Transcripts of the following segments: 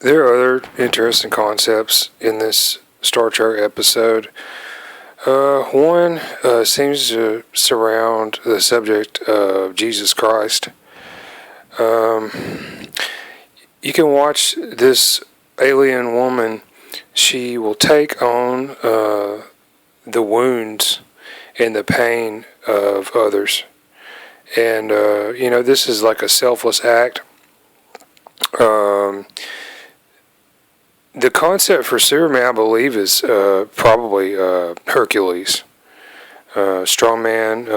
There are other interesting concepts in this Star Trek episode. One seems to surround the subject of Jesus Christ. You can watch this alien woman. She will take on the wounds and the pain of others. And, this is like a selfless act. The concept for Superman, I believe, is probably Hercules. Strong man,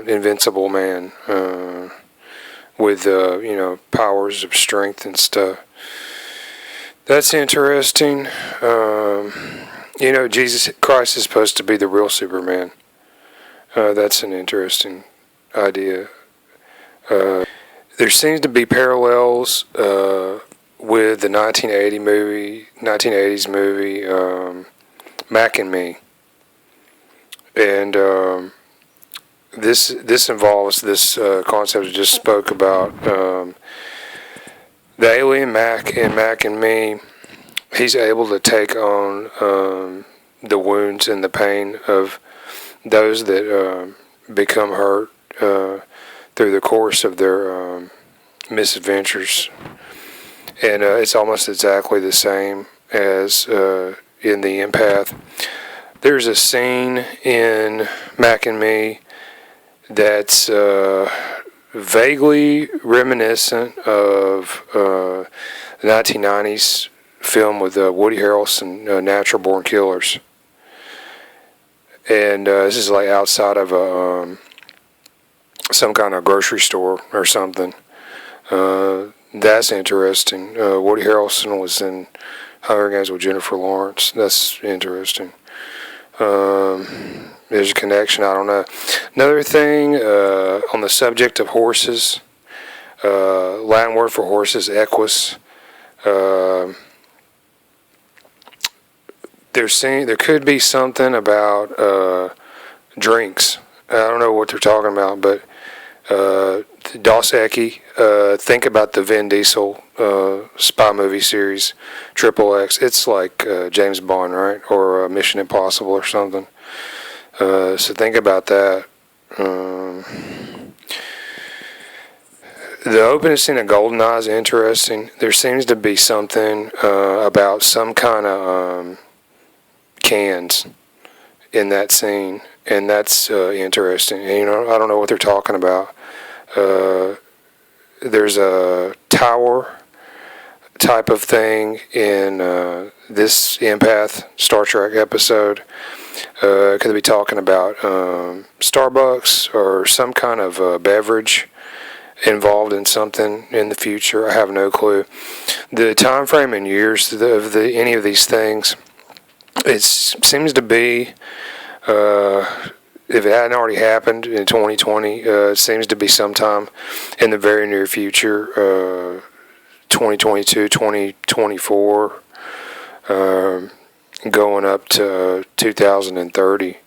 invincible man, with, powers of strength and stuff. That's interesting. Jesus Christ is supposed to be the real Superman. That's an interesting idea. There seems to be parallels with the 1980s movie, Mac and Me, and this involves this concept I just spoke about. The alien Mac in Mac and Me, he's able to take on the wounds and the pain of those that become hurt through the course of their misadventures. And it's almost exactly the same as in the Empath. There's a scene in Mac and Me that's vaguely reminiscent of the 1990s film with Woody Harrelson, Natural Born Killers. And this is like outside of some kind of grocery store or something. That's interesting. Woody Harrelson was in Hunger Games with Jennifer Lawrence. That's interesting. There's a connection, I don't know. Another thing, on the subject of horses, Latin word for horses, equus. There could be something about drinks. I don't know what they're talking about, but Dos Equis, think about the Vin Diesel spy movie series, Triple X. It's like James Bond, right? Or Mission Impossible or something. So think about that. The opening scene of GoldenEye is interesting. There seems to be something about some kind of cans in that scene, and that's interesting. And, I don't know what they're talking about. There's a tower type of thing in this Empath Star Trek episode. Could they be talking about Starbucks or some kind of beverage involved in something in the future? I have no clue. The time frame in years of any of these things, it seems to be, if it hadn't already happened in 2020, it seems to be sometime in the very near future, 2022, 2024, going up to 2030,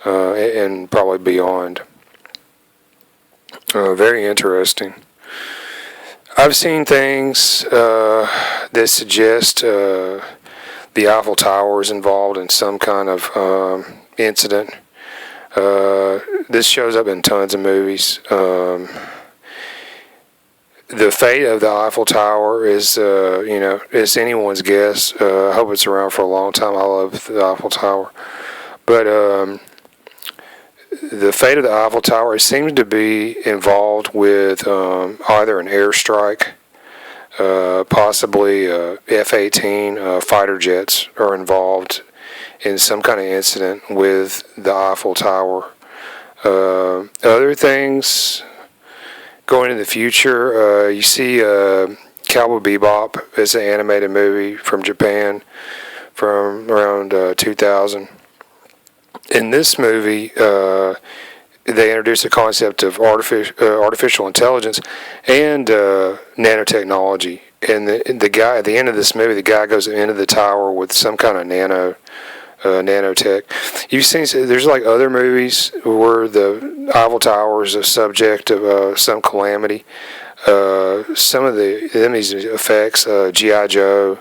and probably beyond. Very interesting. I've seen things that suggest the Eiffel Tower is involved in some kind of incident. This shows up in tons of movies. The fate of the Eiffel Tower is, it's anyone's guess. I hope it's around for a long time. I love the Eiffel Tower. But the fate of the Eiffel Tower, it seems to be involved with either an airstrike, possibly F-18 fighter jets are involved in some kind of incident with the Eiffel Tower. Other things going in the future, you see Cowboy Bebop. It's an animated movie from Japan from around 2000. In this movie, they introduced the concept of artificial intelligence and nanotechnology. And the guy at the end of this movie, the guy goes into the tower with some kind of nanotech. You've seen, there's like other movies where the Eiffel Tower is a subject of some calamity. Some of these effects, G.I. Joe,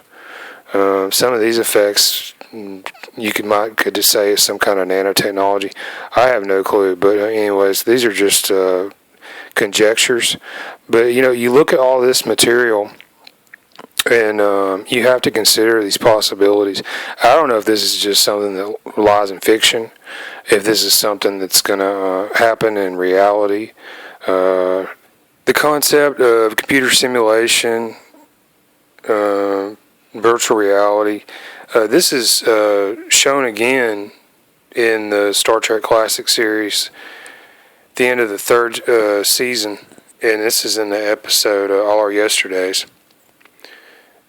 some of these effects, you could just say it's some kind of nanotechnology. I have no clue, but anyways, these are just conjectures. But you look at all this material, and you have to consider these possibilities. I don't know if this is just something that lies in fiction, if this is something that's going to happen in reality. The concept of computer simulation, virtual reality, this is shown again in the Star Trek Classic series, the end of the third season, and this is in the episode All Our Yesterdays.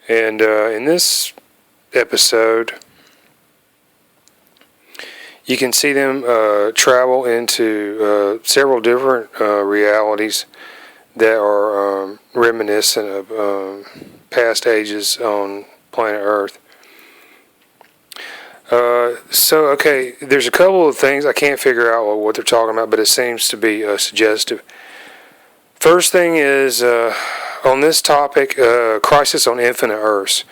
And in this episode, you can see them travel into several different realities that are reminiscent of past ages on planet Earth. Okay, there's a couple of things I can't figure out what they're talking about, but it seems to be suggestive. First thing is, on this topic, Crisis on Infinite Earths.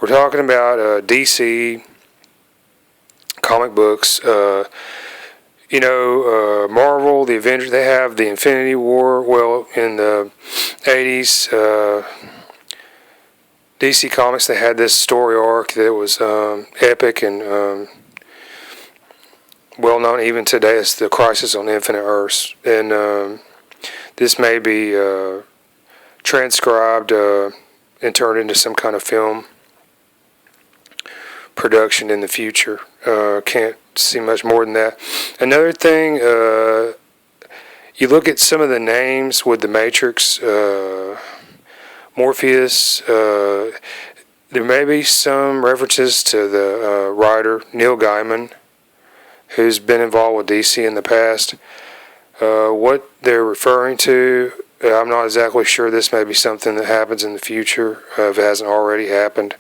We're talking about DC comic books. Marvel, the Avengers, they have the Infinity War. Well, in the 80s, DC Comics, they had this story arc that was epic and well known even today as the Crisis on Infinite Earths. And this may be transcribed and turned into some kind of film production in the future. Can't see much more than that. Another thing, you look at some of the names with the Matrix, Morpheus, there may be some references to the writer Neil Gaiman, who's been involved with DC in the past. What they're referring to, I'm not exactly sure. This may be something that happens in the future, if it hasn't already happened.